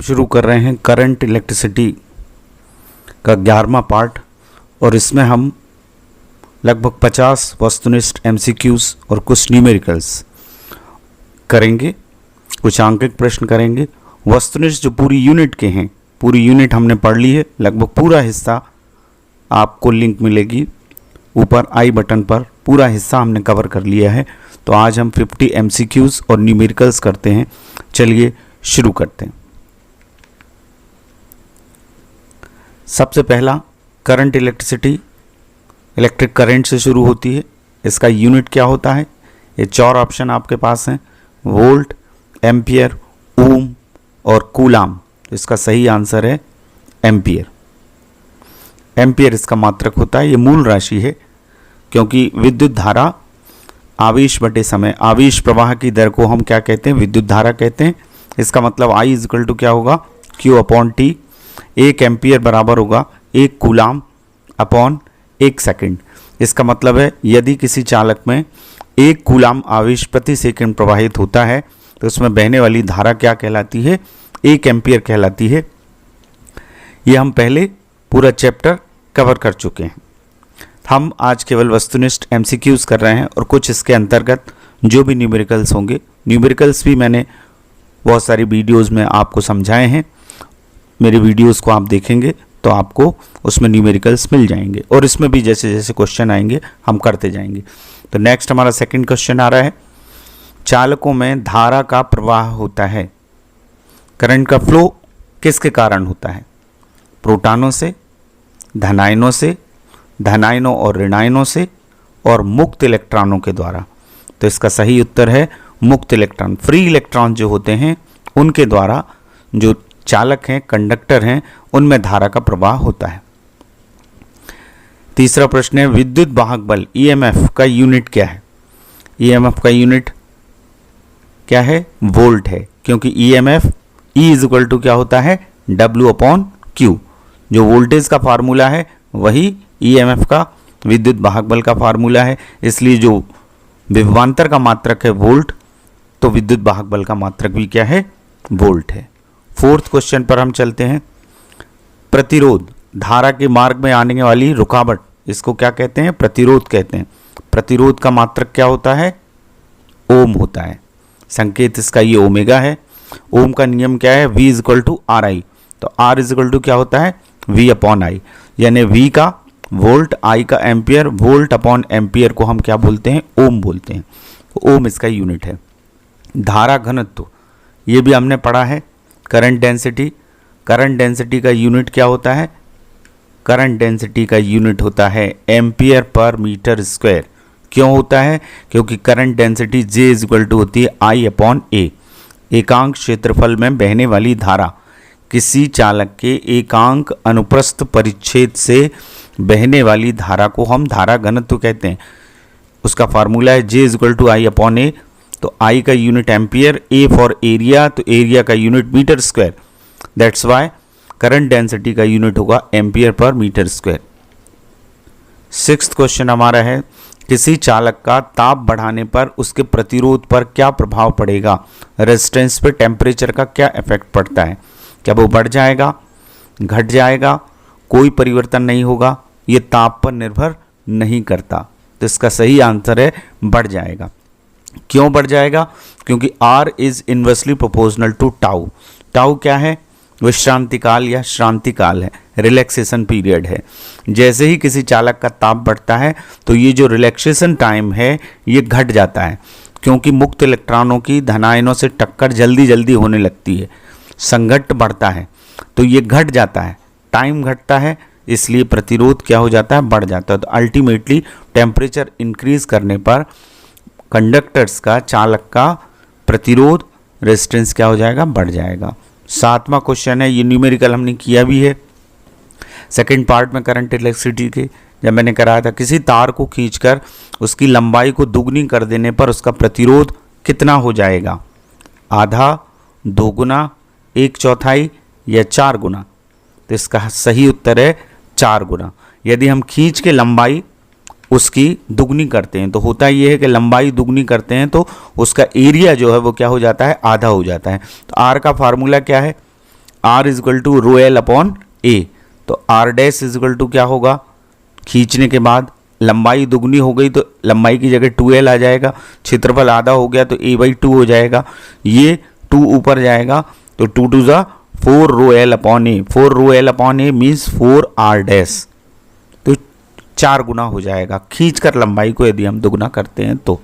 हम शुरू कर रहे हैं करंट इलेक्ट्रिसिटी का 11वां पार्ट और इसमें हम लगभग 50 वस्तुनिष्ठ एमसीक्यूज और कुछ न्यूमेरिकल्स करेंगे, कुछ आंकिक प्रश्न करेंगे। वस्तुनिष्ठ जो पूरी यूनिट के हैं, पूरी यूनिट हमने पढ़ ली है, लगभग पूरा हिस्सा आपको लिंक मिलेगी ऊपर आई बटन पर, पूरा हिस्सा हमने कवर कर लिया है। तो आज हम 50 एमसीक्यूज और न्यूमेरिकल्स करते हैं। चलिए शुरू करते हैं। सबसे पहला करंट इलेक्ट्रिसिटी इलेक्ट्रिक करंट से शुरू होती है। इसका यूनिट क्या होता है? ये 4 ऑप्शन आपके पास हैं, वोल्ट, एम्पियर, ओम और कूलाम। इसका सही आंसर है एम्पियर। एम्पियर इसका मात्रक होता है। ये मूल राशि है क्योंकि विद्युत धारा आवेश बटे समय, आवेश प्रवाह की दर को हम क्या कहते हैं? विद्युत धारा कहते हैं। इसका मतलब I इक्वल टू क्या होगा? Q upon T। 1 एम्पियर बराबर होगा 1 कूलाम अपॉन 1 सेकंड। इसका मतलब है यदि किसी चालक में 1 कूलाम आवेश प्रति सेकंड प्रवाहित होता है तो उसमें बहने वाली धारा क्या कहलाती है? 1 एम्पियर कहलाती है। ये हम पहले पूरा चैप्टर कवर कर चुके हैं। हम आज केवल वस्तुनिष्ठ एमसीक्यूज कर रहे हैं और कुछ इसके अंतर्गत जो भी न्यूमेरिकल्स होंगे, न्यूमेरिकल्स भी मैंने बहुत सारी वीडियोस में आपको समझाए हैं। मेरी वीडियोस को आप देखेंगे तो आपको उसमें न्यूमेरिकल्स मिल जाएंगे और इसमें भी जैसे जैसे क्वेश्चन आएंगे हम करते जाएंगे। तो नेक्स्ट हमारा सेकंड क्वेश्चन आ रहा है, चालकों में धारा का प्रवाह होता है, करंट का फ्लो किसके कारण होता है? प्रोटॉनों से, धनायनों से, धनायनों और ऋणायनों से और मुक्त इलेक्ट्रॉनों के द्वारा। तो इसका सही उत्तर है मुक्त इलेक्ट्रॉन। फ्री इलेक्ट्रॉन जो होते हैं उनके द्वारा जो चालक हैं, कंडक्टर हैं, उनमें धारा का प्रवाह होता है। तीसरा प्रश्न है, विद्युत वाहक बल ईएमएफ का यूनिट क्या है? ईएमएफ का यूनिट क्या है? वोल्ट है, क्योंकि EMF E is equal to क्या होता है? W upon Q। जो वोल्टेज का फार्मूला है वही ईएमएफ का, विद्युत वाहक बल का फार्मूला है। इसलिए जो विभवांतर का मात्रक है वोल्ट, तो विद्युत वाहक बल का मात्रक भी क्या है? वोल्ट है। फोर्थ क्वेश्चन पर हम चलते हैं। प्रतिरोध, धारा के मार्ग में आने वाली रुकावट, इसको क्या कहते हैं? प्रतिरोध कहते हैं। प्रतिरोध का मात्रक क्या होता है? ओम होता है। संकेत इसका ये ओमेगा है। ओम का नियम क्या है? V is equal to R I. तो R इज इक्वल टू क्या होता है? V अपॉन आई, यानी V का वोल्ट, I का एम्पियर, वोल्ट अपॉन एम्पियर को हम क्या बोलते हैं? ओम बोलते हैं। ओम इसका यूनिट है। धारा घनत्व, ये भी हमने पढ़ा है। करंट डेंसिटी, करंट डेंसिटी का यूनिट क्या होता है? करंट डेंसिटी का यूनिट होता है एम्पियर पर मीटर स्क्वायर। क्यों होता है? क्योंकि current density J is equal to होती है I अपॉन A। एकांक क्षेत्रफल में बहने वाली धारा, किसी चालक के एकांक अनुप्रस्थ परिच्छेद से बहने वाली धारा को हम धारा घनत्व कहते हैं। उसका फार्मूला है J is equal to I upon A। तो I का unit ampere, A for area, तो एरिया का unit metre square. That's why current density का यूनिट होगा ampere per metre square. Sixth question हमारा है, किसी चालक का ताप बढ़ाने पर उसके प्रतिरोध पर क्या प्रभाव पड़ेगा? रेजिस्टेंस पे टेम्परेचर का क्या इफेक्ट पड़ता है? क्या वो बढ़ जाएगा, घट जाएगा? कोई परिवर्तन नहीं होगा। ये ताप पर निर्भर नहीं करता। तो इसका सही आंसर है बढ़ जाएगा। क्यों बढ़ जाएगा? क्योंकि R is inversely proportional to tau. Tau क्या है? विश्रांति काल या श्रांति काल है, रिलैक्सेशन पीरियड है। जैसे ही किसी चालक का ताप बढ़ता है तो ये जो रिलैक्सेशन टाइम है ये घट जाता है, क्योंकि मुक्त इलेक्ट्रॉनों की धनायनों से टक्कर जल्दी जल्दी होने लगती है, संघट्ट बढ़ता है, तो ये घट जाता है, टाइम घटता है, इसलिए प्रतिरोध क्या हो जाता है? बढ़ जाता है। तो अल्टीमेटली टेम्परेचर इंक्रीज करने पर कंडक्टर्स का, चालक का प्रतिरोध, रेजिस्टेंस क्या हो जाएगा? बढ़ जाएगा। 7वां क्वेश्चन है, ये न्यूमेरिकल हमने किया भी है सेकंड पार्ट में करंट इलेक्ट्रिसिटी के, जब मैंने कराया था। किसी तार को खींचकर उसकी लंबाई को दुगनी कर देने पर उसका प्रतिरोध कितना हो जाएगा? आधा, 2 गुना, 1/4 या 4 गुना? तो इसका सही उत्तर है 4 गुना। यदि हम खींच के लंबाई उसकी दुगनी करते हैं तो होता ये है कि लंबाई दुगनी करते हैं तो उसका एरिया जो है वो क्या हो जाता है? आधा हो जाता है। तो आर का फार्मूला क्या है? R is equal to rho L upon A, तो R dash is equal to क्या होगा, खींचने के बाद लंबाई दुगनी हो गई तो लंबाई की जगह 2L आ जाएगा, क्षेत्रफल आधा हो गया तो A/2 हो जाएगा, ये 2 ऊपर जाएगा तो 2 2 जा 4 रो एल अपॉन ए, 4 रो एल अपॉन ए मीन्स 4 R डैश, तो 4 गुना हो जाएगा खींचकर लंबाई को यदि हम दुगना करते हैं तो।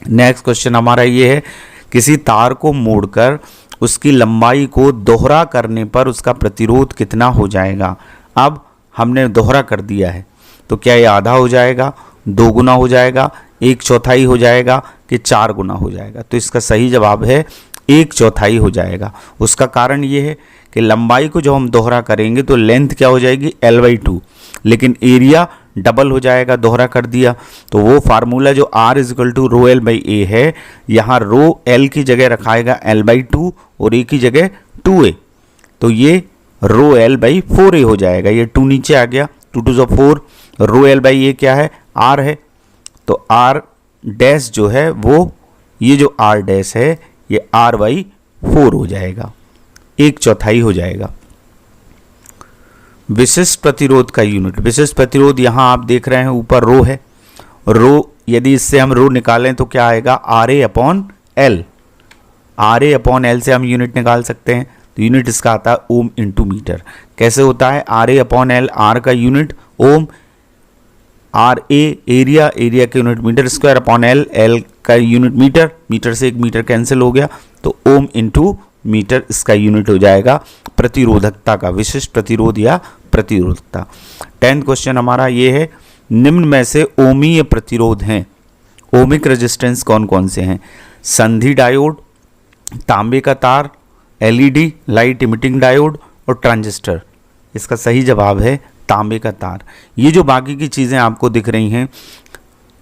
नेक्स्ट क्वेश्चन हमारा ये है, किसी तार को मोड़कर उसकी लंबाई को दोहरा करने पर उसका प्रतिरोध कितना हो जाएगा। अब हमने दोहरा कर दिया है तो क्या ये आधा हो जाएगा, 2 गुना हो जाएगा, 1/4 हो जाएगा कि 4 गुना हो जाएगा। तो इसका सही जवाब है 1/4 हो जाएगा। उसका कारण ये है कि लंबाई को जब हम दोहरा करेंगे तो लेंथ क्या हो जाएगी L/2, लेकिन एरिया डबल हो जाएगा, दोहरा कर दिया तो वो फार्मूला जो R is equal to rho L by A है, यहाँ रो एल की जगह रखाएगा L/2 और ए की जगह 2A, तो ये रो एल बाई 4A हो जाएगा। ये 2 नीचे आ गया, 2 2 4, रो एल बाई ए क्या है, R है, तो R डैश जो है वो, ये जो R डैश है ये R/4 हो जाएगा, 1/4 हो जाएगा। विशिष्ट प्रतिरोध का यूनिट, विशिष्ट प्रतिरोध यहाँ आप देख रहे हैं ऊपर रो है, रो यदि इससे हम रो निकालें तो क्या आएगा, RA upon L, RA upon L से हम यूनिट निकाल सकते हैं, तो यूनिट इसका आता है ओम इंटू मीटर। कैसे होता है, RA अपॉन एल, R का unit ohm, RA area, area का unit metre square upon L, L का यूनिट मीटर, मीटर से 1 मीटर कैंसिल हो गया तो ओम इंटू मीटर इसका यूनिट हो जाएगा प्रतिरोधकता का, विशिष्ट प्रतिरोध या प्रतिरोधकता। 10th क्वेश्चन हमारा ये है, निम्न में से ओमीय प्रतिरोध हैं, ओमिक रेजिस्टेंस कौन कौन से हैं, संधि डायोड, तांबे का तार, एलईडी लाइट इमिटिंग डायोड और ट्रांजिस्टर। इसका सही जवाब है तांबे का तार। ये जो बाकी की चीज़ें आपको दिख रही हैं,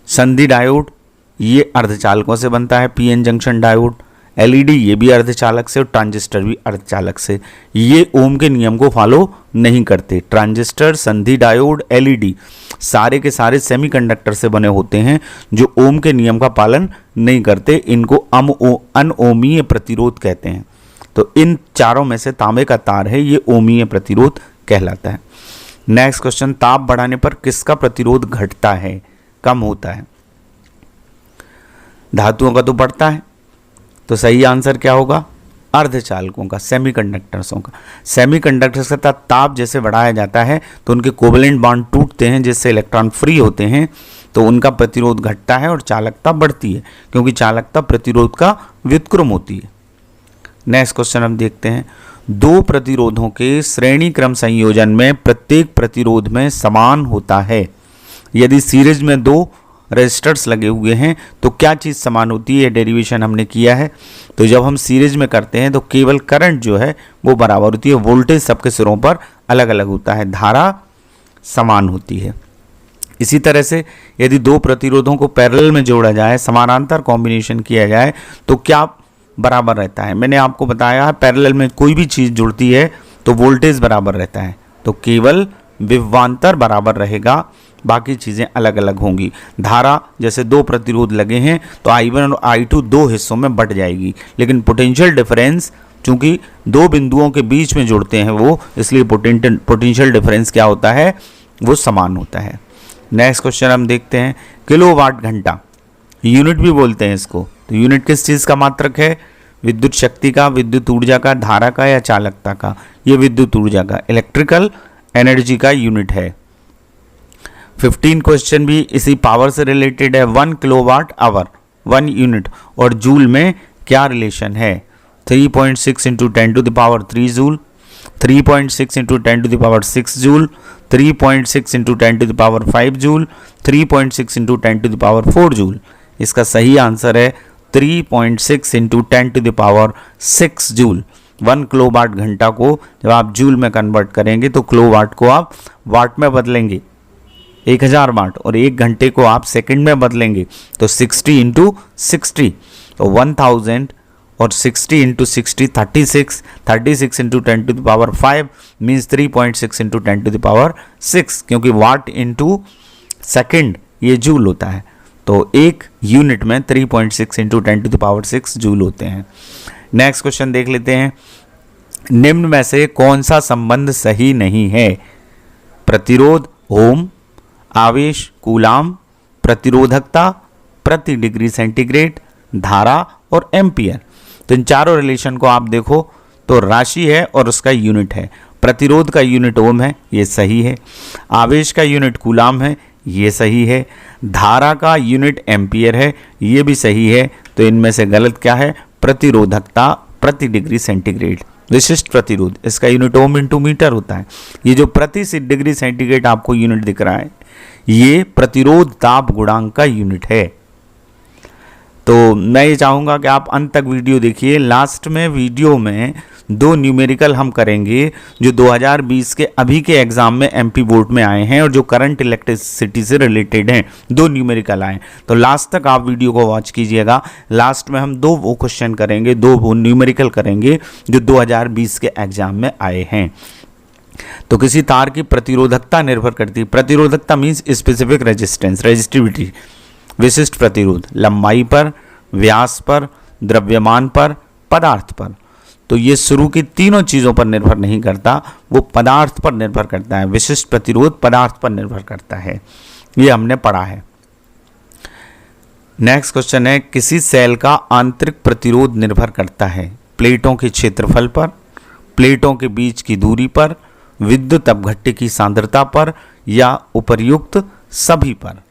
संधि डायोड ये अर्धचालकों से बनता है, पीएन जंक्शन डायोड, एलईडी ये भी अर्धचालक से और ट्रांजिस्टर भी अर्धचालक से। ये ओम के नियम को फॉलो नहीं करते। ट्रांजिस्टर, संधि डायोड, एलईडी सारे के सारे सेमीकंडक्टर से बने होते हैं जो ओम के नियम का पालन नहीं करते, इनको अनओमीय प्रतिरोध कहते हैं। तो इन चारों में से तांबे का तार है, ये ओमीय प्रतिरोध कहलाता है। नेक्स्ट क्वेश्चन, ताप बढ़ाने पर किसका प्रतिरोध घटता है, कम होता है। धातुओं का तो बढ़ता है, तो सही आंसर क्या होगा, अर्धचालकों का, सेमीकंडक्टर्सों का। सेमीकंडक्टर्स का ताप जैसे बढ़ाया जाता है तो उनके कोवेलेंट बॉन्ड टूटते हैं जिससे इलेक्ट्रॉन फ्री होते हैं, तो उनका प्रतिरोध घटता है और चालकता बढ़ती है, क्योंकि चालकता प्रतिरोध का व्युत्क्रम होती है। नेक्स्ट क्वेश्चन हम देखते हैं, दो प्रतिरोधों के श्रेणी क्रम संयोजन में प्रत्येक प्रतिरोध में समान होता है। यदि सीरीज में 2 रेजिस्टर्स लगे हुए हैं तो क्या चीज़ समान होती है, डेरिवेशन हमने किया है। तो जब हम सीरीज में करते हैं तो केवल करंट जो है वो बराबर होती है, वोल्टेज सबके सिरों पर अलग अलग होता है, धारा समान होती है। इसी तरह से यदि 2 प्रतिरोधों को पैरेलल में जोड़ा जाए, समानांतर कॉम्बिनेशन किया जाए तो क्या बराबर रहता है। मैंने आपको बताया है पैरेलल में कोई भी चीज़ जुड़ती है तो वोल्टेज बराबर रहता है, तो केवल विभवांतर बराबर रहेगा, बाकी चीज़ें अलग अलग होंगी। धारा जैसे 2 प्रतिरोध लगे हैं तो I1 और I2 2 हिस्सों में बट जाएगी, लेकिन पोटेंशियल डिफरेंस चूंकि 2 बिंदुओं के बीच में जुड़ते हैं वो, इसलिए पोटेंशियल डिफरेंस क्या होता है, वो समान होता है। नेक्स्ट क्वेश्चन हम देखते हैं, किलोवाट घंटा, यूनिट भी बोलते हैं इसको, तो यूनिट किस चीज़ का मात्रक है, विद्युत शक्ति का, विद्युत ऊर्जा का, धारा का या चालकता का। ये विद्युत ऊर्जा का, इलेक्ट्रिकल एनर्जी का यूनिट है। 15 क्वेश्चन भी इसी पावर से रिलेटेड है, 1 किलोवाट आवर 1 यूनिट और जूल में क्या रिलेशन है। 3.6 into 10 to the power 3 joule, 3.6 into 10 to the power 6 joule, 3.6 into 10 to the power 5 joule, 3.6 into 10 to the power 4 joule. इसका सही आंसर है 3.6 into 10 to the power 6 joule. 1 kilowatt घंटा को जब आप जूल में कन्वर्ट करेंगे तो किलोवाट को आप वाट में बदलेंगे, 1000 वाट, और 1 घंटे को आप सेकंड में बदलेंगे तो 60 इंटू 60, तो 1000 और 60 into 60 36, 36 into 10 to the power 5 means 3.6 into 10 to the power 6, क्योंकि वाट इंटू सेकंड ये जूल होता है, तो एक यूनिट में 3.6 into 10 to the power 6 joule होते हैं। नेक्स्ट क्वेश्चन देख लेते हैं, निम्न में से कौन सा संबंध सही नहीं है? प्रतिरोध ओम, आवेश कूलाम, प्रतिरोधकता प्रति डिग्री सेंटीग्रेड, धारा और एम्पियर। तो इन चारों रिलेशन को आप देखो तो राशि है और उसका यूनिट है। प्रतिरोध का यूनिट ओम है, ये सही है। आवेश का यूनिट कूलाम है, ये सही है। धारा का यूनिट एम्पियर है, ये भी सही है। तो इनमें से गलत क्या है? प्रतिरोधकता प्रति डिग्री सेंटीग्रेड, विशिष्ट प्रतिरोध, इसका यूनिट ओम इंटू मीटर होता है। ये जो प्रति डिग्री सेंटीग्रेड आपको यूनिट दिख रहा है, ये प्रतिरोध ताप गुणांक का यूनिट है। तो मैं ये चाहूँगा कि आप अंत तक वीडियो देखिए। लास्ट में वीडियो में 2 न्यूमेरिकल हम करेंगे जो 2020 के अभी के एग्जाम में एमपी बोर्ड में आए हैं और जो करंट इलेक्ट्रिसिटी से रिलेटेड हैं। 2 न्यूमेरिकल आए, तो लास्ट तक आप वीडियो को वॉच कीजिएगा। लास्ट में हम 2 वो क्वेश्चन करेंगे, 2 वो न्यूमेरिकल करेंगे जो 2020 के एग्जाम में आए हैं। तो किसी तार की प्रतिरोधकता निर्भर करती है। प्रतिरोधकता मीन्स स्पेसिफिक रेजिस्टेंस, रेजिस्टिविटी, विशिष्ट प्रतिरोध, लंबाई पर, व्यास पर, द्रव्यमान पर, पदार्थ पर। तो ये शुरू की तीनों चीज़ों पर निर्भर नहीं करता, वो पदार्थ पर निर्भर करता है। विशिष्ट प्रतिरोध पदार्थ पर निर्भर करता है, ये हमने पढ़ा है। नेक्स्ट क्वेश्चन है, किसी सेल का आंतरिक प्रतिरोध निर्भर करता है प्लेटों के क्षेत्रफल पर, प्लेटों के बीच की दूरी पर, विद्युत अपघट्य की सांद्रता पर, या उपर्युक्त सभी पर।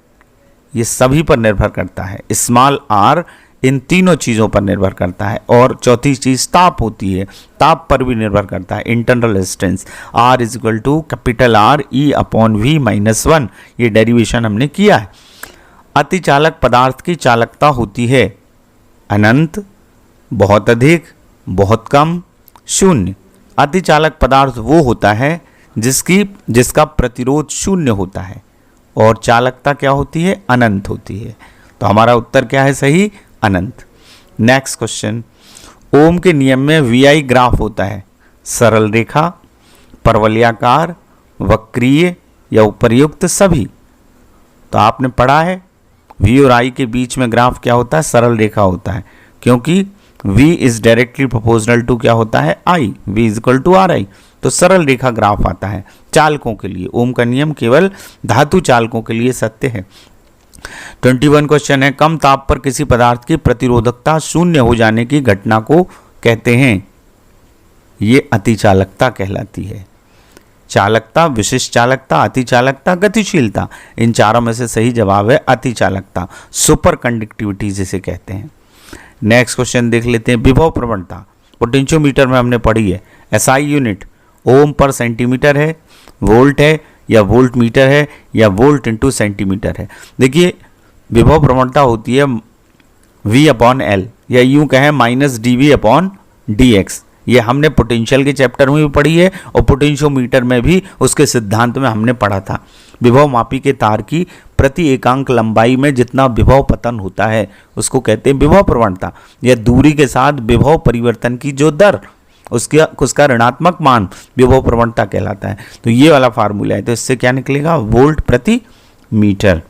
ये सभी पर निर्भर करता है। स्मॉल आर इन तीनों चीज़ों पर निर्भर करता है। और चौथी चीज़ ताप होती है, ताप पर भी निर्भर करता है। Internal resistance R equal to capital R E/V-1, ये डेरिवेशन हमने किया है। अतिचालक पदार्थ की चालकता होती है अनंत, बहुत अधिक, बहुत कम, शून्य। अतिचालक पदार्थ वो होता है जिसका प्रतिरोध शून्य होता है और चालकता क्या होती है? अनंत होती है। तो हमारा उत्तर क्या है सही? अनंत। नेक्स्ट क्वेश्चन, ओम के नियम में VI ग्राफ होता है सरल रेखा, परवलयाकार, वक्रीय या उपर्युक्त सभी। तो आपने पढ़ा है V और I के बीच में ग्राफ क्या होता है? सरल रेखा होता है, क्योंकि V is directly proportional to क्या होता है? I, V is equal to RI। तो सरल रेखा ग्राफ आता है चालकों के लिए। ओम का नियम केवल धातु चालकों के लिए सत्य है। 21 क्वेश्चन है, कम ताप पर किसी पदार्थ की प्रतिरोधकता शून्य हो जाने की घटना को कहते हैं? ये अतिचालकता कहलाती है। चालकता, विशिष्ट चालकता, अतिचालकता, गतिशीलता, इन चारों में से सही जवाब है अतिचालकता, सुपर कंडक्टिविटी जिसे कहते हैं। नेक्स्ट क्वेश्चन देख लेते हैं, विभव प्रवणता पोटेंशियोमीटर में हमने पढ़ी है। SI यूनिट ओम पर सेंटीमीटर है, वोल्ट है या वोल्ट मीटर है या वोल्ट इंटू सेंटीमीटर है। देखिए विभव प्रवणता होती है V/L, या यूं कहें -dV/dx। ये हमने पोटेंशियल के चैप्टर में भी पढ़ी है और पोटेंशियोमीटर में भी उसके सिद्धांत में हमने पढ़ा था। विभव मापी के तार की प्रति एकांक लंबाई में जितना विभव पतन होता है उसको कहते हैं विभव प्रवणता, या दूरी के साथ विभव परिवर्तन की जो दर, उसका ऋणात्मक मान विभव प्रवणता कहलाता है। तो ये वाला फार्मूला है, तो इससे क्या निकलेगा? वोल्ट प्रति मीटर।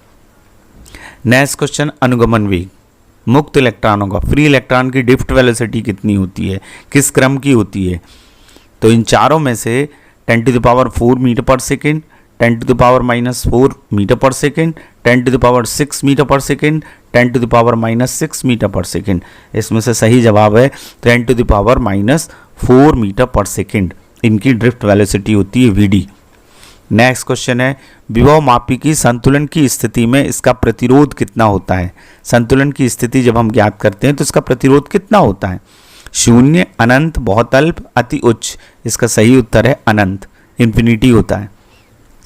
नेक्स्ट क्वेश्चन, अनुगमन वेग मुक्त इलेक्ट्रॉनों का, फ्री इलेक्ट्रॉन की ड्रिफ्ट वेलोसिटी कितनी होती है, किस क्रम की होती है? तो इन चारों में से 10⁴ metre per second, 10⁻⁻⁴ metre per second, 10⁻⁶ metre per second, 10⁻⁻⁶ metre per second, इसमें से सही जवाब है 10⁻⁴ मीटर पर सेकेंड। इनकी ड्रिफ्ट वेलोसिटी होती है VD। नेक्स्ट क्वेश्चन है, विभव मापी की संतुलन की स्थिति में इसका प्रतिरोध कितना होता है? संतुलन की स्थिति जब हम ज्ञात करते हैं तो इसका प्रतिरोध कितना होता है? शून्य, अनंत, बहुत अल्प, अति उच्च। इसका सही उत्तर है अनंत, इन्फिनिटी होता है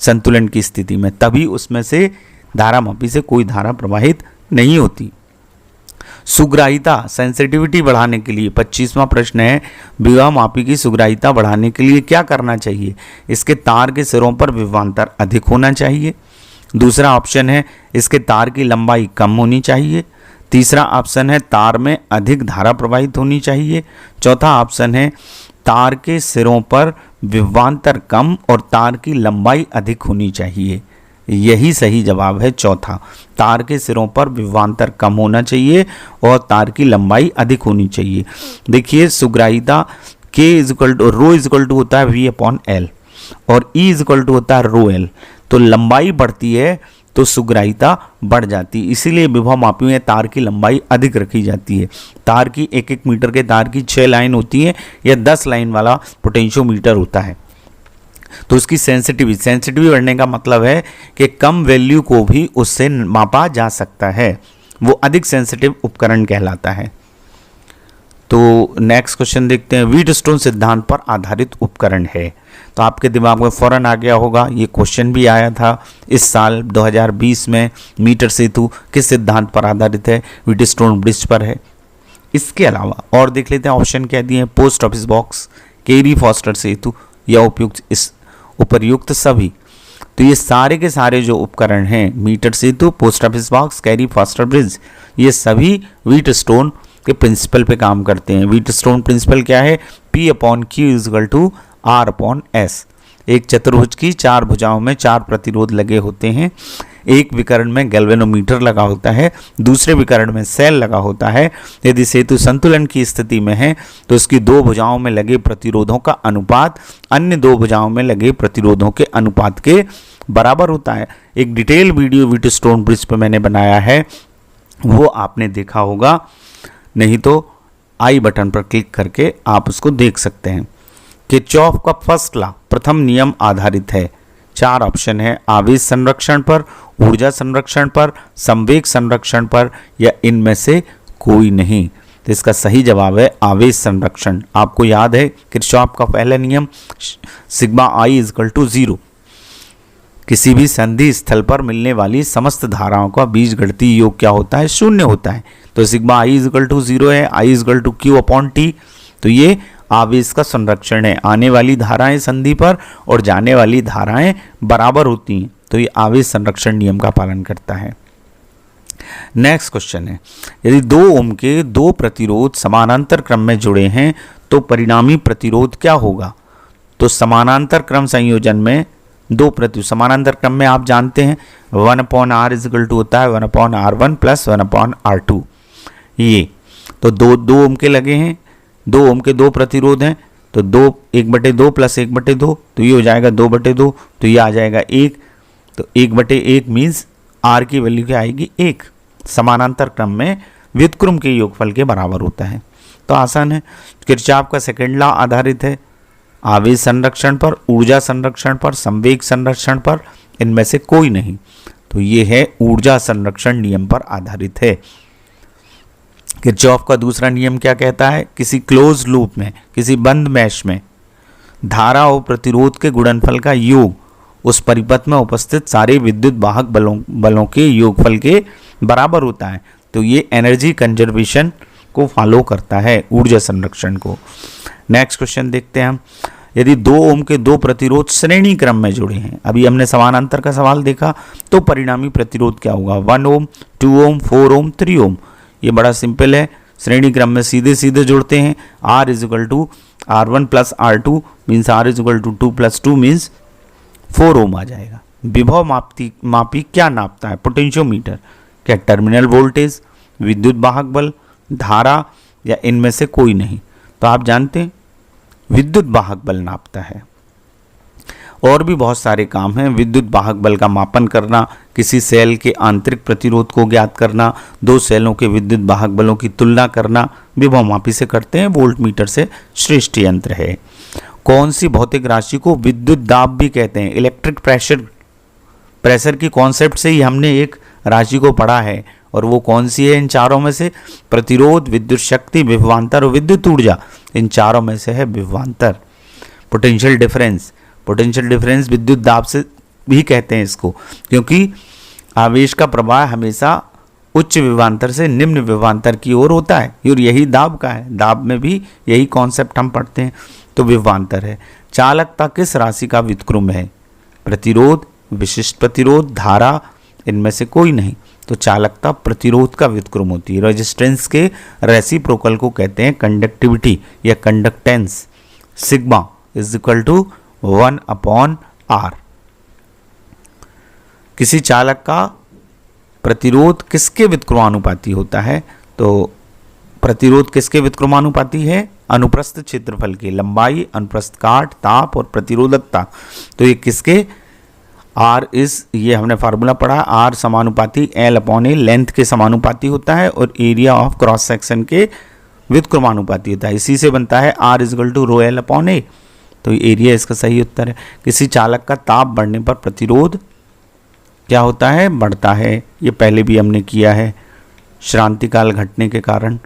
संतुलन की स्थिति में, तभी उसमें से धारा मापी से कोई धारा प्रवाहित नहीं होती। सुग्राहिता, सेंसिटिविटी बढ़ाने के लिए 25वां प्रश्न है, विभव मापी की सुग्राहिता बढ़ाने के लिए क्या करना चाहिए? इसके तार के सिरों पर विभवांतर अधिक होना चाहिए। दूसरा ऑप्शन है इसके तार की लंबाई कम होनी चाहिए। तीसरा ऑप्शन है तार में अधिक धारा प्रवाहित होनी चाहिए। चौथा ऑप्शन है तार के सिरों पर विभवांतर कम और तार की लंबाई अधिक होनी चाहिए। यही सही जवाब है चौथा, तार के सिरों पर विभवांतर कम होना चाहिए और तार की लंबाई अधिक होनी चाहिए। देखिए सुग्राहिता K is equal to rho is equal to होता है V अपॉन L और E इज इक्वल टू होता है रो L। तो लंबाई बढ़ती है तो सुग्राहिता बढ़ जाती है, इसीलिए विभव मापी में तार की लंबाई अधिक रखी जाती है। तार की 1-1 मीटर के तार की 6 लाइन होती है या 10 लाइन वाला पोटेंशियोमीटर होता है। तो उसकी सेंसिटिविटी बढ़ने का मतलब है कि कम वैल्यू को भी उससे मापा जा सकता है, वो अधिक सेंसिटिव उपकरण कहलाता है। तो नेक्स्ट क्वेश्चन देखते हैं, व्हीटस्टोन सिद्धांत पर आधारित उपकरण है। तो आपके दिमाग में फौरन आ गया होगा, ये क्वेश्चन भी आया था इस साल 2020 में, मीटर सेतु किस सिद्धांत पर आधारित है? व्हीटस्टोन ब्रिज पर है। इसके अलावा और देख लेते हैं ऑप्शन क्या दिए हैं, पोस्ट ऑफिस बॉक्स, केरी फॉस्टर सेतु या उपर्युक्त सभी। तो ये सारे के सारे जो उपकरण हैं, मीटर सेतु, post office box, Carey Foster bridge, ये सभी व्हीटस्टोन के प्रिंसिपल पे काम करते हैं। व्हीटस्टोन प्रिंसिपल क्या है? P upon Q is equal to R upon S। एक चतुर्भुज की 4 भुजाओं में 4 प्रतिरोध लगे होते हैं। एक विकर्ण में गैल्वेनोमीटर लगा होता है, दूसरे विकर्ण में सेल लगा होता है। यदि सेतु संतुलन की स्थिति में है तो इसकी 2 भुजाओं में लगे प्रतिरोधों का अनुपात अन्य 2 भुजाओं में लगे प्रतिरोधों के अनुपात के बराबर होता है। एक डिटेल वीडियो व्हीटस्टोन ब्रिज पर मैंने बनाया है, वो आपने देखा होगा, नहीं तो आई बटन पर क्लिक करके आप उसको देख सकते हैं। किरचॉफ का फर्स्ट लॉ प्रथम नियम आधारित है। 4 ऑप्शन है, आवेश संरक्षण पर, ऊर्जा संरक्षण पर, संवेग संरक्षण पर या इनमें से कोई नहीं। तो इसका सही जवाब है आवेश संरक्षण। आपको याद है किरचॉफ का पहला नियम, sigma I is equal to 0। किसी भी संधि स्थल पर मिलने वाली समस्त धाराओं का बीजगणितीय योग क्या होता है? 0 होता है। तो sigma I is equal to 0 है, I is equal to Q upon T। तो ये आवेश का संरक्षण है। आने वाली धाराएं संधि पर और जाने वाली धाराएं बराबर होती हैं, तो ये आवेश संरक्षण नियम का पालन करता है। नेक्स्ट क्वेश्चन है, यदि 2 ओम के 2 प्रतिरोध समानांतर क्रम में जुड़े हैं तो परिणामी प्रतिरोध क्या होगा? तो समानांतर क्रम संयोजन में 2 प्रतिरोध समानांतर क्रम में आप जानते हैं 1/r इज इक्वल टू होता है 1/r1 प्लस 1/r2। ये तो 2 ओम के लगे हैं, 2 ओम के 2 प्रतिरोध हैं, तो 1/2 प्लस 1/2, तो ये हो जाएगा 2/2, तो ये आ जाएगा 1। तो 1/1 मीन्स R की वैल्यू क्या आएगी? 1। समानांतर क्रम में व्युत्क्रम के योगफल के बराबर होता है। तो आसान है। किरचॉफ का सेकंड लॉ आधारित है आवेश संरक्षण पर, ऊर्जा संरक्षण पर, संवेग संरक्षण पर, इनमें से कोई नहीं। तो ये है ऊर्जा संरक्षण नियम पर आधारित है। किरचॉफ का दूसरा नियम क्या कहता है? किसी क्लोज लूप में, किसी बंद मैश में धारा और प्रतिरोध के गुणनफल का योग उस परिपथ में उपस्थित सारे विद्युत वाहक बलों के योगफल के बराबर होता है। तो ये एनर्जी कंजर्वेशन को फॉलो करता है, ऊर्जा संरक्षण को। नेक्स्ट क्वेश्चन देखते हैं हम, यदि 2 ओम के 2 प्रतिरोध श्रेणी क्रम में जुड़े हैं, अभी हमने समानांतर का सवाल देखा, तो परिणामी प्रतिरोध क्या होगा? 1 ओम, 2 ओम, 4 ओम, 3 ओम। ये बड़ा सिंपल है, श्रेणी क्रम में सीधे सीधे जुड़ते हैं। R is equal to R1 plus R2 means R is equal to 2 plus 2 means 4 ohm आ जाएगा। विभव मापी क्या नापता है? पोटेंशियोमीटर। क्या टर्मिनल वोल्टेज, विद्युत वाहक बल, धारा या इनमें से कोई नहीं? तो आप जानते हैं विद्युत वाहक बल नापता है। और भी बहुत सारे काम हैं, विद्युत वाहक बल का मापन करना, किसी सेल के आंतरिक प्रतिरोध को ज्ञात करना, 2 सेलों के विद्युत वाहक बलों की तुलना करना, विभव मापी से करते हैं। वोल्टमीटर से श्रेष्ठ यंत्र है। कौन सी भौतिक राशि को विद्युत दाब भी कहते हैं? इलेक्ट्रिक प्रेशर की कॉन्सेप्ट से ही हमने एक राशि को पढ़ा है, और वो कौन सी है इन चारों में से? प्रतिरोध, विद्युत शक्ति, विभवांतर और विद्युत ऊर्जा। इन चारों में से है विभवांतर। पोटेंशियल डिफरेंस विद्युत दाब से भी कहते हैं इसको, क्योंकि आवेश का प्रवाह हमेशा उच्च विभवांतर से निम्न विभवांतर की ओर होता है, और यही दाब का है। दाब में भी यही कॉन्सेप्ट हम पढ़ते हैं। तो विभवांतर है। चालकता किस राशि का व्युत्क्रम है? प्रतिरोध, विशिष्ट प्रतिरोध, धारा, इनमें से कोई नहीं। तो चालकता प्रतिरोध का व्युत्क्रम होती है। रेजिस्टेंस के रेसिप्रोकल को कहते हैं कंडक्टिविटी या conductance. Sigma is equal to 1/r। किसी चालक का प्रतिरोध किसके व्युत्क्रमानुपाती होता है? तो प्रतिरोध किसके व्युत्क्रमानुपाती है? अनुप्रस्थ क्षेत्रफल के, लंबाई, अनुप्रस्थ काट, ताप और प्रतिरोधकता। तो ये किसके ये हमने फार्मूला पढ़ा, आर समानुपाती एल अपॉन ए लेंथ के समानुपाती होता है और एरिया ऑफ क्रॉस सेक्शन के व्युत्क्रमानुपाती होता है। इसी से बनता है R is equal to rho L upon A. तो एरिया इसका सही उत्तर है। किसी चालक का ताप बढ़ने पर प्रतिरोध क्या होता है? बढ़ता है। ये पहले भी हमने किया है, श्रांतिकाल घटने के कारण।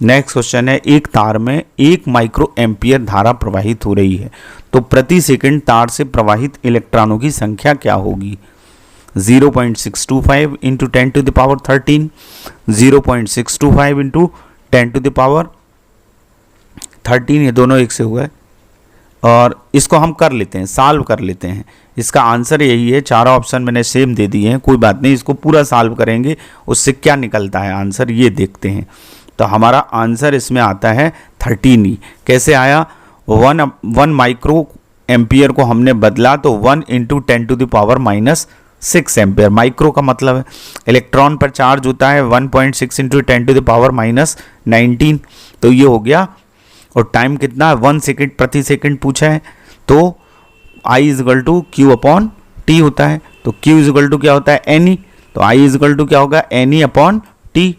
नेक्स्ट क्वेश्चन है, एक तार में 1 माइक्रो एम्पियर धारा प्रवाहित हो रही है, तो प्रति सेकंड तार से प्रवाहित इलेक्ट्रॉनों की संख्या क्या होगी? 0.625 into 10 to the power 13, 0.625 into 10 to the power 13, ये दोनों एक से हुआ है। और इसको हम कर लेते हैं, सॉल्व कर लेते हैं। इसका आंसर यही है, चारों ऑप्शन मैंने सेम दे दिए हैं, कोई बात नहीं, इसको पूरा सॉल्व करेंगे, उससे क्या निकलता है आंसर ये देखते हैं। तो हमारा आंसर इसमें आता है 13 कैसे आया? 1 माइक्रो एम्पियर को हमने बदला तो 1 into 10 to the power -6 ampere. Micro का मतलब है इलेक्ट्रॉन पर चार्ज होता है 1.6 इंटू 10 टू द पावर -19, तो ये हो गया। और टाइम कितना है? 1 सेकेंड प्रति सेकेंड पूछा है, तो I is equal to Q upon T होता है। तो Q इजगल टू क्या होता है? NE। तो I इजगल टू क्या होगा? NE upon T.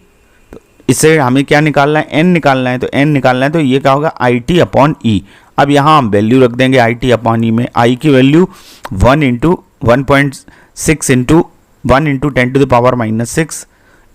तो इसे हमें क्या निकालना है? N निकालना है। तो N निकालना है तो ये क्या होगा? IT upon E। अब यहाँ हम वैल्यू रख देंगे IT अपॉन E में। I की value 1 into 1.6 into 1 into 10 to the power -6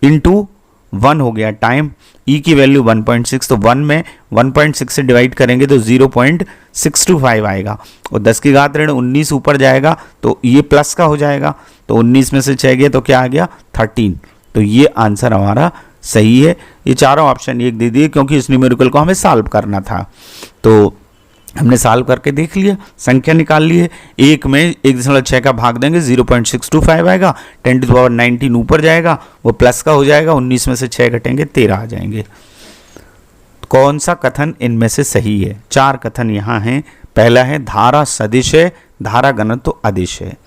into 1 हो गया टाइम। E की वैल्यू 1.6, तो 1 में 1.6 से डिवाइड करेंगे तो 0.625 आएगा और 10 की घात ऋण 19 ऊपर जाएगा तो ये प्लस का हो जाएगा। तो 19 में से 6 गया तो क्या आ गया? 13। तो ये आंसर हमारा सही है। ये चारों ऑप्शन एक दे दिए क्योंकि इस न्यूमेरिकल को हमें सॉल्व करना था, तो हमने सॉल्व करके देख लिया, संख्या निकाल ली है। 1 में 1.6 का भाग देंगे 0.625 आएगा, 10 टू द पावर 19 ऊपर जाएगा, वो प्लस का हो जाएगा, 19 में से 6 घटेंगे 13 आ जाएंगे। कौन सा कथन इनमें से सही है? 4 कथन यहाँ हैं। पहला है धारा सदिश है, धारा घनत्व अदिश है।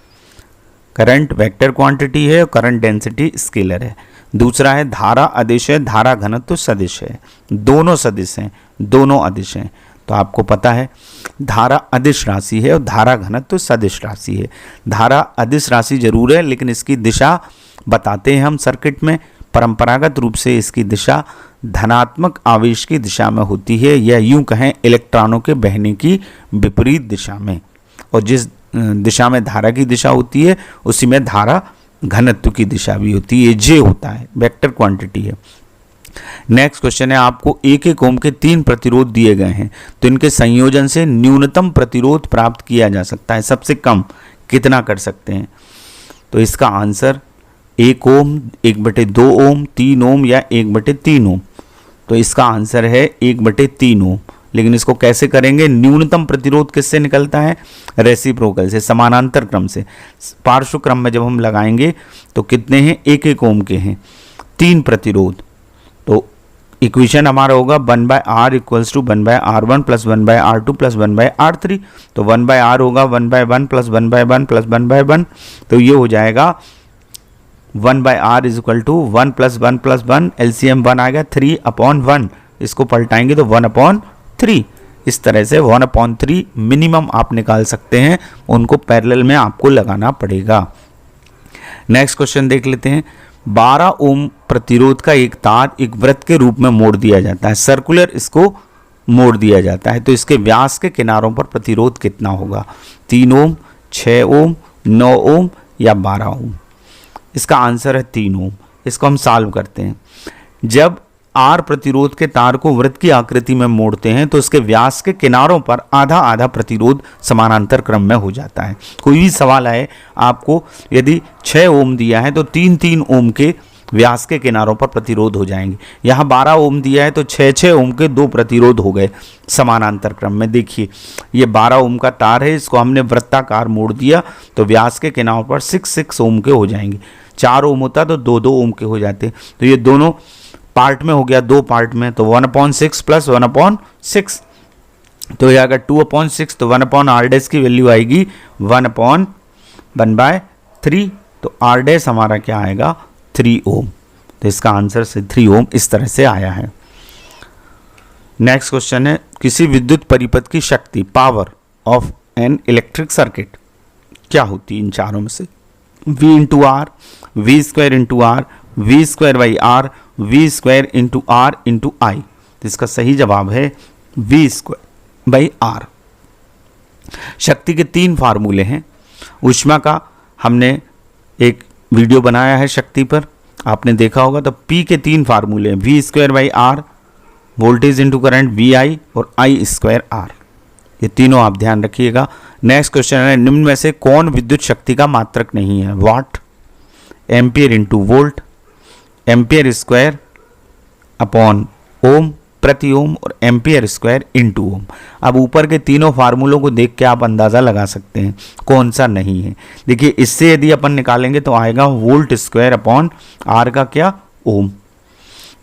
करंट वेक्टर क्वांटिटी है और करंट डेंसिटी स्केलर है। दूसरा है धारा अदिश है, धारा घनत्व सदिश है। दोनों सदिश हैं, दोनों अदिश हैं। तो आपको पता है धारा अदिश राशि है और धारा घनत्व सदिश राशि है। धारा अदिश राशि जरूर है लेकिन इसकी दिशा बताते हैं हम सर्किट में। परंपरागत रूप से इसकी दिशा धनात्मक आवेश की दिशा में होती है, या यूं कहें इलेक्ट्रॉनों के बहने की विपरीत दिशा में। और जिस दिशा में धारा की दिशा होती है उसी में धारा घनत्व की दिशा भी होती है। जे होता है, वेक्टर क्वांटिटी है। नेक्स्ट क्वेश्चन है, आपको 1 ओम के 3 प्रतिरोध दिए गए हैं, तो इनके संयोजन से न्यूनतम प्रतिरोध प्राप्त किया जा सकता है। सबसे कम कितना कर सकते हैं? तो इसका आंसर 1 ओम, 1/2 ओम, 3 ओम या 1/3 ओम। तो इसका आंसर है 1/3 ओम। लेकिन इसको कैसे करेंगे? न्यूनतम प्रतिरोध किससे निकलता है? रेसिप्रोकल से, समानांतर क्रम से। पार्श्व क्रम में जब हम लगाएंगे तो कितने हैं? 1 ओम के हैं 3 प्रतिरोध। तो इक्वेशन हमारा होगा 1/R equals to 1/R1 plus 1/R2 plus 1/R3। तो 1/R होगा 1/1 प्लस 1/1 प्लस 1/1। तो ये हो जाएगा 1/R is equal to 1 plus 1 plus 1, LCM 1 आ गया, 3/1। इसको पलटाएंगे तो 1/3। इस तरह से 1/3 मिनिमम आप निकाल सकते हैं, उनको पैरेलल में आपको लगाना पड़ेगा। नेक्स्ट क्वेश्चन देख लेते हैं। 12 ओम प्रतिरोध का एक तार एक वृत्त के रूप में मोड़ दिया जाता है, सर्कुलर इसको मोड़ दिया जाता है, तो इसके व्यास के किनारों पर प्रतिरोध कितना होगा? 3 ओम, 6 ओम, 9 ओम या 12 ओम? इसका आंसर है 3 ओम। इसको हम सॉल्व करते हैं। जब आर प्रतिरोध के तार को वृत्त की आकृति में मोड़ते हैं तो उसके व्यास के किनारों पर आधा आधा प्रतिरोध समानांतर क्रम में हो जाता है। कोई भी सवाल आए आपको, यदि 6 ओम दिया है तो 3-3 ओम के व्यास के किनारों पर प्रतिरोध हो जाएंगे। यहाँ 12 ओम दिया है तो 6-6 ओम के 2 प्रतिरोध हो गए समानांतर क्रम में। देखिए ये 12 ओम का तार है, इसको हमने वृत्ताकार मोड़ दिया तो व्यास के किनारों पर 6-6 ओम के हो जाएंगे। 4 ओम होता तो 2-2 ओम के हो जाते। तो ये दोनों पार्ट में हो गया, 2 पार्ट में, तो 1/6 प्लस 1/6। तो यह अगर 2/6 तो 1/R डैश की वैल्यू आएगी 1/1/3। तो R डैश हमारा क्या आएगा? 3 ओम। तो इसका आंसर से 3 ओम इस तरह से आया है। नेक्स्ट क्वेश्चन है, किसी विद्युत परिपथ की शक्ति power of an electric circuit क्या होती है इन चारों में से? V into R, V square into R, V square by R, V square into R into I. तो इसका सही जवाब है वी स्क्वायर बाई आर। शक्ति के 3 फार्मूले हैं। ऊष्मा का हमने एक वीडियो बनाया है शक्ति पर, आपने देखा होगा। तो P के 3 फार्मूले हैं, V square by R, voltage into current V I, और आई स्क्वायर आर। ये तीनों आप ध्यान रखिएगा। नेक्स्ट क्वेश्चन है, निम्न में से कौन विद्युत शक्ति का मात्रक नहीं है? Watt, ampere into volt, ampere square upon ohm प्रति ओम, और एम्पियर स्क्वायर इंटू ओम। अब ऊपर के तीनों फार्मूलों को देख के आप अंदाज़ा लगा सकते हैं कौन सा नहीं है। देखिए, इससे यदि अपन निकालेंगे तो आएगा वोल्ट स्क्वायर अपॉन आर का क्या, ओम।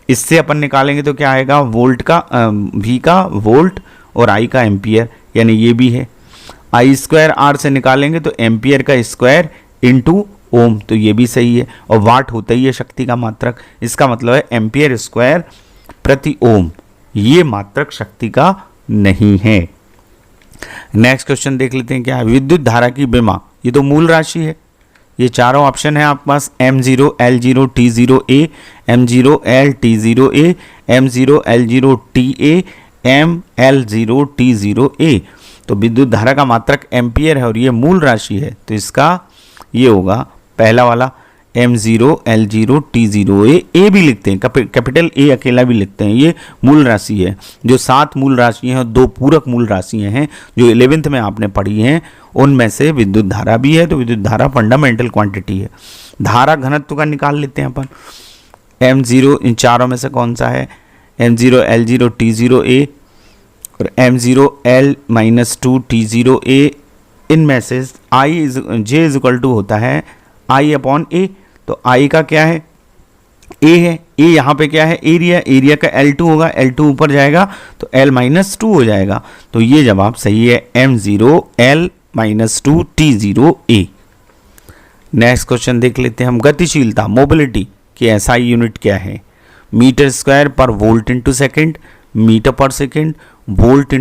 इससे अपन निकालेंगे तो क्या आएगा, वोल्ट का वी का वोल्ट और आई का एम्पियर, यानी ये भी है। आई स्क्वायर आर से निकालेंगे तो एम्पियर का स्क्वायर इंटू ओम, तो ये भी सही है। और वाट होता ही है शक्ति का मात्रक, इसका मतलब है एम्पियर स्क्वायर प्रति ओम, ये मात्रक शक्ति का नहीं है। नेक्स्ट क्वेश्चन देख लेते हैं क्या है। विद्युत धारा की विमा, ये तो मूल राशि है। ये चारों ऑप्शन है आपके पास, M0 L0 T0 A, M0 L T0 A, M0 L0 TA, ML0 T0 A। तो विद्युत धारा का मात्रक एम्पियर है और ये मूल राशि है, तो इसका ये होगा पहला वाला M0 L0 T0 A भी लिखते हैं, कैपिटल A अकेला भी लिखते हैं। ये मूल राशि है। जो 7 मूल राशियाँ हैं, 2 पूरक मूल राशियाँ हैं जो 11th में आपने पढ़ी हैं, उनमें से विद्युत धारा भी है। तो विद्युत धारा फंडामेंटल क्वांटिटी है। धारा घनत्व का निकाल लेते हैं अपन। M0 इन चारों में से कौन सा है? M0 L0 T0 A और M0 L-2 T0 A। इनमें से J इज इक्वल टू होता है I अपॉन ए। तो I का क्या है? A है। A यहाँ पे क्या है? एरिया। एरिया का L2 होगा, L2 ऊपर जाएगा तो L-2 हो जाएगा। तो ये जवाब सही है, M0 L-2 T0 A। Next question देख लेते हैं हम। गतिशीलता मोबिलिटी की SI यूनिट क्या है? Metre square per volt into second, metre per second, volt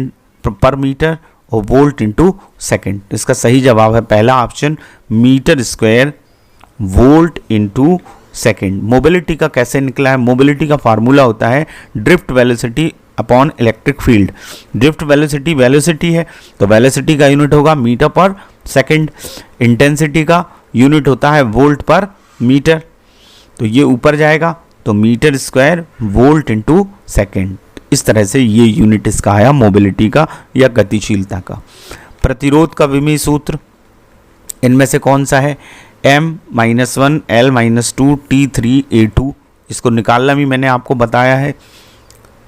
per metre और वोल्ट इंटू सेकेंड। इसका सही जवाब है पहला option, metre square volt into second. Mobility का कैसे निकला है? मोबिलिटी का फार्मूला होता है drift velocity upon electric field. Drift velocity velocity है तो वेलोसिटी का यूनिट होगा मीटर पर सेकेंड। इंटेंसिटी का यूनिट होता है वोल्ट पर मीटर, तो ये ऊपर जाएगा तो metre square volt into second. इस तरह से ये यूनिट इसका आया मोबिलिटी का या गतिशीलता का। प्रतिरोध का विमीय सूत्र इनमें से कौन सा है? M-1 L-2 T3 A2। इसको निकालना भी मैंने आपको बताया है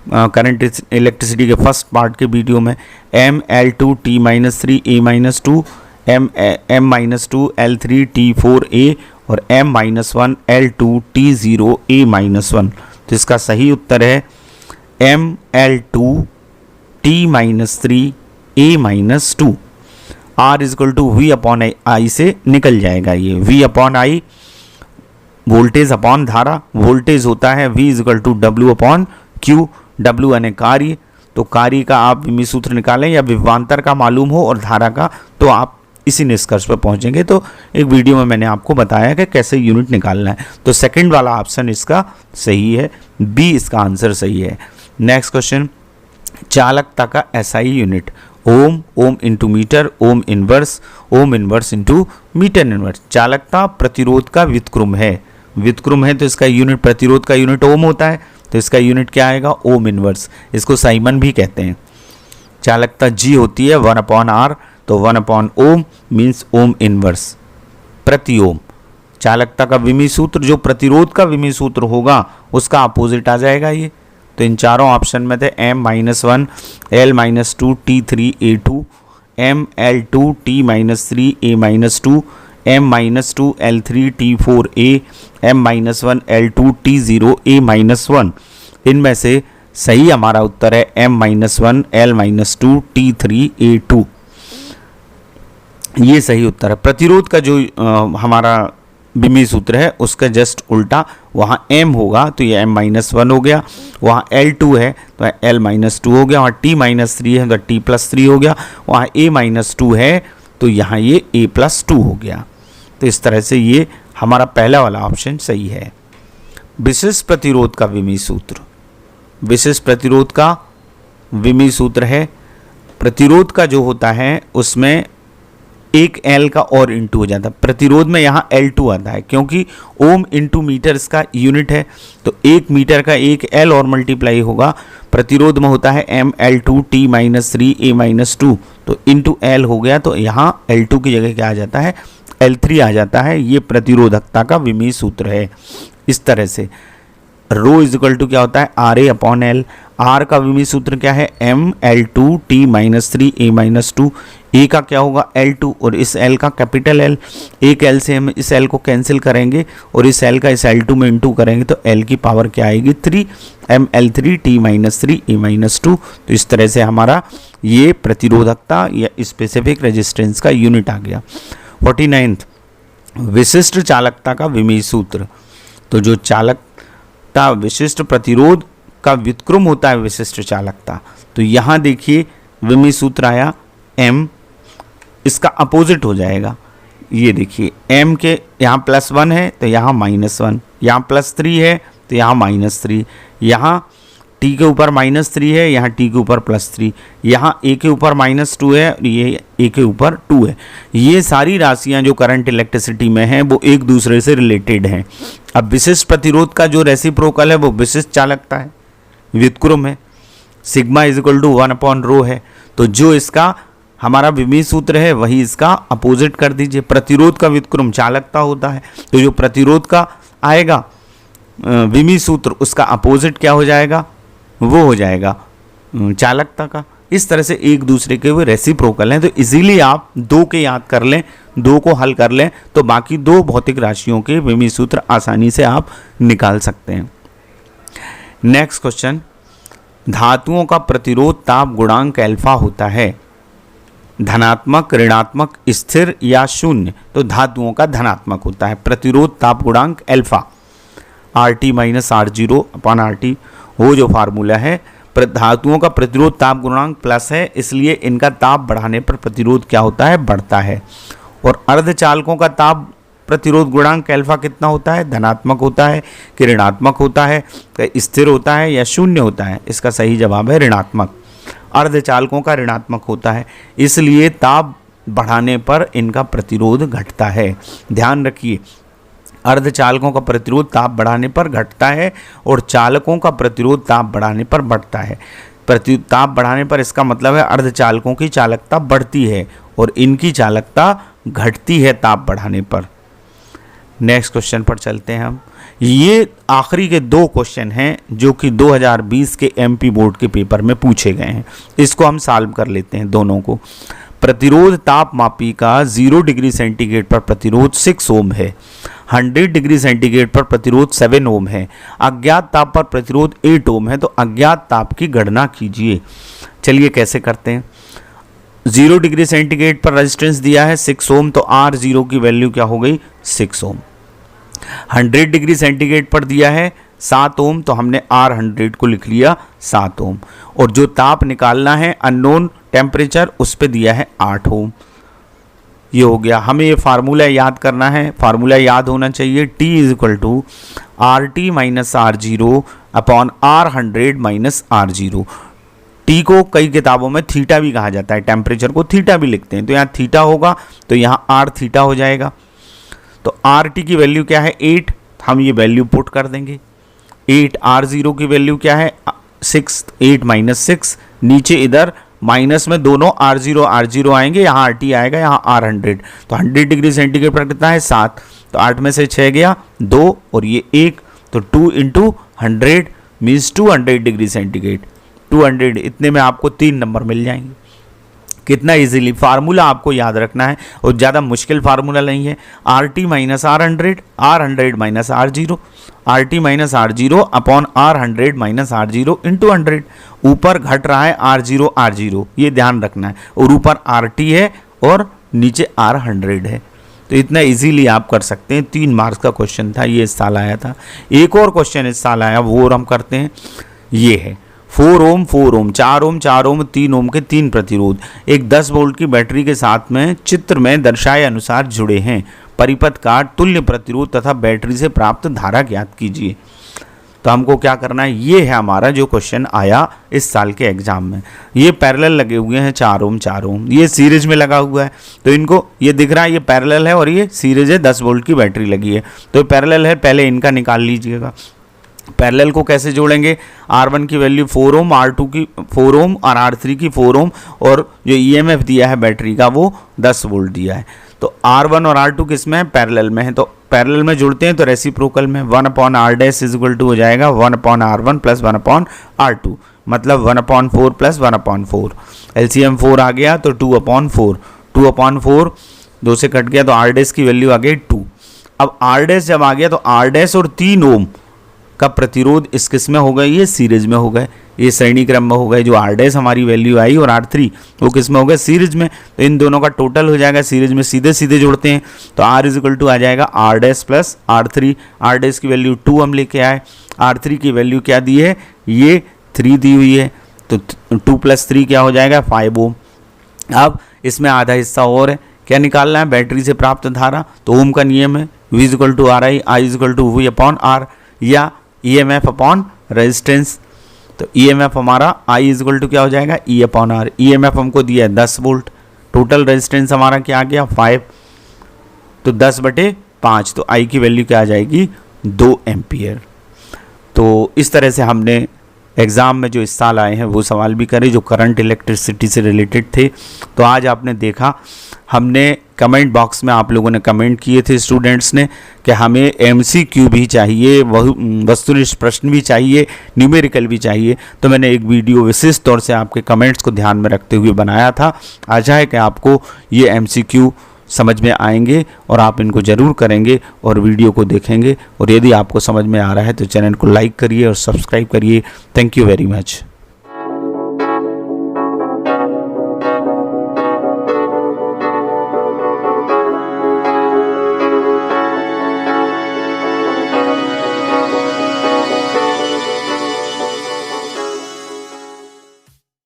करंट इलेक्ट्रिसिटी के फर्स्ट पार्ट के वीडियो में। ML2 T-3 A-2, M-2 L3 T4 A और M-1 L2 T0 A-1। तो इसका सही उत्तर है ML2 T-3 A-2। R is equal to V upon I से निकल जाएगा ये। V upon I voltage upon धारा, वोल्टेज होता है V is equal to W upon Q। W यानी कार्य, तो कार्य का आप विमीय सूत्र निकालें या विभवांतर का मालूम हो और धारा का, तो आप इसी निष्कर्ष पर पहुंचेंगे। तो एक वीडियो में मैंने आपको बताया कि कैसे यूनिट निकालना है। तो सेकंड वाला ऑप्शन इसका सही है, बी इसका आंसर सही है। नेक्स्ट क्वेश्चन, चालकता का SI unit ohm, ohm into metre, ohm inverse into metre inverse. चालकता प्रतिरोध का व्युत्क्रम है, व्युत्क्रम है तो इसका यूनिट, प्रतिरोध का यूनिट ओम होता है तो इसका यूनिट क्या आएगा? Ohm inverse. इसको साइमन भी कहते हैं। चालकता G होती है 1/R, तो 1/ओम मीन्स ओम इनवर्स प्रति ओम। चालकता का विमीय सूत्र जो प्रतिरोध का विमीय सूत्र होगा उसका अपोजिट आ जाएगा ये। तो इन चारों ऑप्शन में थे M-1 L-2 T3 A2, ML2 T-3 A-2, M-2 L3 T4 A, M-1 L2 T0 A-1। इनमें से सही हमारा उत्तर है M-1 L-2 T3 A2। ये सही उत्तर है। प्रतिरोध का जो हमारा विमीय सूत्र है उसका जस्ट उल्टा, वहाँ m होगा तो ये m-1 हो गया, वहाँ L2 है तो L-2 हो गया, वहाँ T-3 है तो T+3 हो गया, वहाँ A-2 है तो यहाँ ये A+2 हो गया। तो इस तरह से ये हमारा पहला वाला ऑप्शन सही है। विशिष्ट प्रतिरोध का विमीय सूत्र, विशिष्ट प्रतिरोध का विमीय सूत्र है, प्रतिरोध का जो होता है उसमें एक L का और इंटू हो जाता है। प्रतिरोध में यहाँ L2 आता है क्योंकि ओम इंटू मीटर इसका यूनिट है, तो 1 मीटर का एक L और मल्टीप्लाई होगा। प्रतिरोध में होता है ML2 T-3 A-2, तो इंटू L हो गया, तो यहाँ L2 की जगह क्या आ जाता है, L3 आ जाता है। ये प्रतिरोधकता का विमीय सूत्र है। इस तरह से रो इज इक्वल टू क्या होता है, RA/L। R का विमीय सूत्र क्या है, ML2 T-3 A-2। ए का क्या होगा, L2, और इस L का कैपिटल L। एक L से हम इस L को कैंसिल करेंगे और इस L का इस L2 में इंटू करेंगे तो L की पावर क्या आएगी, 3। ML3 T-3 A-2। तो इस तरह से हमारा ये प्रतिरोधकता या स्पेसिफिक रेजिस्टेंस का यूनिट आ गया। 49 विशिष्ट चालकता का विमीय सूत्र। तो जो चालकता विशिष्ट प्रतिरोध का व्युत्क्रम होता है विशिष्ट चालकता, तो यहाँ देखिए विमीय सूत्र आया M, इसका अपोजिट हो जाएगा। ये देखिए M के यहाँ +1 है तो यहाँ -1, यहाँ +3 है तो यहाँ -3, यहाँ T के ऊपर -3 है, यहाँ T के ऊपर +3, यहाँ A के ऊपर -2 है और ये A के ऊपर 2 है। ये सारी राशियाँ जो करंट इलेक्ट्रिसिटी में हैं वो एक दूसरे से रिलेटेड हैं। अब विशिष्ट प्रतिरोध का जो रेसिप्रोकल है वो विशिष्ट चालकता है, व्युत्क्रम है, सिग्मा इज इक्वल टू 1/ρ है। तो जो इसका हमारा विमीय सूत्र है वही इसका अपोजिट कर दीजिए। प्रतिरोध का व्युत्क्रम चालकता होता है, तो जो प्रतिरोध का आएगा विमीय सूत्र उसका अपोजिट क्या हो जाएगा, वो हो जाएगा चालकता का। इस तरह से एक दूसरे के वो रेसिप्रोकल हैं, तो इजीली आप 2 के याद कर लें, 2 को हल कर लें तो बाकी 2 भौतिक राशियों के विमीय सूत्र आसानी से आप निकाल सकते हैं। नेक्स्ट क्वेश्चन, धातुओं का प्रतिरोध ताप गुणांक अल्फा होता है, धनात्मक, ऋणात्मक, स्थिर या शून्य। तो धातुओं का धनात्मक होता है प्रतिरोध ताप गुणांक अल्फा, RT - R0/RT। वो जो फार्मूला है, धातुओं का प्रतिरोध ताप गुणांक प्लस है, इसलिए इनका ताप बढ़ाने पर प्रतिरोध क्या होता है, बढ़ता है। और अर्धचालकों का ताप प्रतिरोध गुणांक अल्फा कितना होता है, धनात्मक होता है कि ऋणात्मक होता है, स्थिर होता है या शून्य होता है। इसका सही जवाब है ऋणात्मक। अर्धचालकों का ऋणात्मक होता है, इसलिए ताप बढ़ाने पर इनका प्रतिरोध घटता है। ध्यान रखिए, अर्धचालकों का प्रतिरोध ताप बढ़ाने पर घटता है और चालकों का प्रतिरोध ताप बढ़ाने पर बढ़ता है। ताप बढ़ाने पर इसका मतलब है अर्धचालकों की चालकता बढ़ती है और इनकी चालकता घटती है ताप बढ़ाने पर। नेक्स्ट क्वेश्चन पर चलते हैं हम। ये आखिरी के 2 क्वेश्चन हैं जो कि 2020 के MP बोर्ड के पेपर में पूछे गए हैं। इसको हम सॉल्व कर लेते हैं दोनों को। प्रतिरोध ताप मापी का 0 डिग्री सेंटीग्रेड पर प्रतिरोध 6 ओम है, 100 डिग्री सेंटीग्रेड पर प्रतिरोध 7 ओम है, अज्ञात ताप पर प्रतिरोध 8 ओम है। तो अज्ञात ताप की गणना कीजिए। चलिए कैसे करते हैं। 0 डिग्री सेंटीग्रेड पर रेजिस्टेंस दिया है 6 ओम, तो R0 की वैल्यू क्या हो गई, 6 ओम। 100 डिग्री सेंटीग्रेड पर दिया है 7 ओम, तो हमने R100 को लिख लिया 7 ओम। और जो ताप निकालना है अननोन टेम्परेचर, उस पे दिया है 8 ओम। ये हो गया। हमें ये फार्मूला याद करना है, फार्मूला याद होना चाहिए, T is equal to RT - R0/R100 - R0। T को कई किताबों में थीटा भी कहा जाता है, टेम्परेचर को थीटा भी लिखते हैं, तो यहाँ थीटा होगा तो यहाँ R थीटा हो जाएगा। तो RT की वैल्यू क्या है, 8, हम ये वैल्यू पुट कर देंगे। 8 R0 की वैल्यू क्या है, 6, 8 - 6, नीचे इधर माइनस में दोनों R0 आएंगे, यहाँ RT आएगा, यहाँ R100। तो 100 डिग्री सेंटीग्रेड पर कितना है, 7, तो 8 में से 6 गया 2 और ये 1, तो 2 × 100 मीन्स 200 डिग्री सेंटीग्रेड। 200 इतने में आपको 3 नंबर मिल जाएंगे। कितना इजीली, फार्मूला आपको याद रखना है और ज़्यादा मुश्किल फार्मूला नहीं है। RT - R100, R100 - R0, RT - R0/R100 - R0 × 100। ऊपर घट रहा है R0, ये ध्यान रखना है, और ऊपर RT है और नीचे R100 है। तो इतना इजीली आप कर सकते हैं। 3 मार्क्स का क्वेश्चन था, ये इस साल आया था। एक और क्वेश्चन इस साल आया, वो और हम करते हैं। ये है 4 ओम 4 ओम 4 ओम 4 ओम 3 ओम के 3 प्रतिरोध एक 10 वोल्ट की बैटरी के साथ में चित्र में दर्शाए अनुसार जुड़े हैं। परिपथ का तुल्य प्रतिरोध तथा बैटरी से प्राप्त धारा ज्ञात कीजिए। तो हमको क्या करना है, ये है हमारा जो क्वेश्चन आया इस साल के एग्जाम में। ये पैरेलल लगे हुए हैं 4 ओम 4 ओम, ये सीरीज में लगा हुआ है, तो इनको ये दिख रहा है ये पैरेलल है और ये सीरीज है, 10 वोल्ट की बैटरी लगी है, तो पैरेलल है, पहले इनका निकाल लीजिएगा। पैरेलल को कैसे जोड़ेंगे, R1 की वैल्यू 4 ओम, R2 की 4 ओम और R3 की 4 ओम, और जो EMF दिया है बैटरी का वो 10 वोल्ट दिया है। तो R1 और R2 किस में है, पैरेलल में है, तो पैरेलल में जुड़ते हैं तो रेसिप्रोकल में 1/R dash is equal to हो जाएगा 1/R1 प्लस 1/R2, मतलब 1/4 प्लस 1/4। LCM 4 आ गया तो 2/4, 2/4 2 से कट गया तो R डैश की वैल्यू आ गई 2। अब R डैश जब आ गया तो R डैश और 3 ओम का प्रतिरोध इस किस में हो गए, ये सीरीज में हो गए, ये श्रेणी क्रम में हो गए। जो R डैश हमारी वैल्यू आई और R3 वो किस में हो गए, सीरीज में, तो इन दोनों का टोटल हो जाएगा सीरीज में, सीधे सीधे जोड़ते हैं तो R इज इक्वल टू आ जाएगा R dash plus R3। R dash की वैल्यू 2 हम लेके आए, R3 की वैल्यू क्या दी है, ये 3 दी हुई है, तो 2 प्लस 3 क्या हो जाएगा 5 ओम। अब इसमें आधा हिस्सा और है, क्या निकालना है, बैटरी से प्राप्त धारा, तो ओम का नियम है V is equal to RI, I is equal to V upon R, या EMF अपॉन रेजिस्टेंस। तो EMF हमारा I इज इक्वल टू क्या हो जाएगा, E अपॉन R। EMF हमको दिया है 10 वोल्ट, टोटल रेजिस्टेंस हमारा क्या आ गया 5, तो 10/5, तो I की वैल्यू क्या आ जाएगी 2 एम्पियर। तो इस तरह से हमने एग्ज़ाम में जो इस साल आए हैं वो सवाल भी करे जो करंट इलेक्ट्रिसिटी से रिलेटेड थे। तो आज आपने देखा, हमने कमेंट बॉक्स में आप लोगों ने कमेंट किए थे स्टूडेंट्स ने कि हमें MCQ भी चाहिए, वस्तुनिष्ठ प्रश्न भी चाहिए, न्यूमेरिकल भी चाहिए। तो मैंने एक वीडियो विशेष तौर से आपके कमेंट्स को ध्यान में रखते हुए बनाया था। आशा है कि आपको ये MCQ समझ में आएंगे और आप इनको ज़रूर करेंगे और वीडियो को देखेंगे। और यदि आपको समझ में आ रहा है तो चैनल को लाइक करिए और सब्सक्राइब करिए। Thank you very much.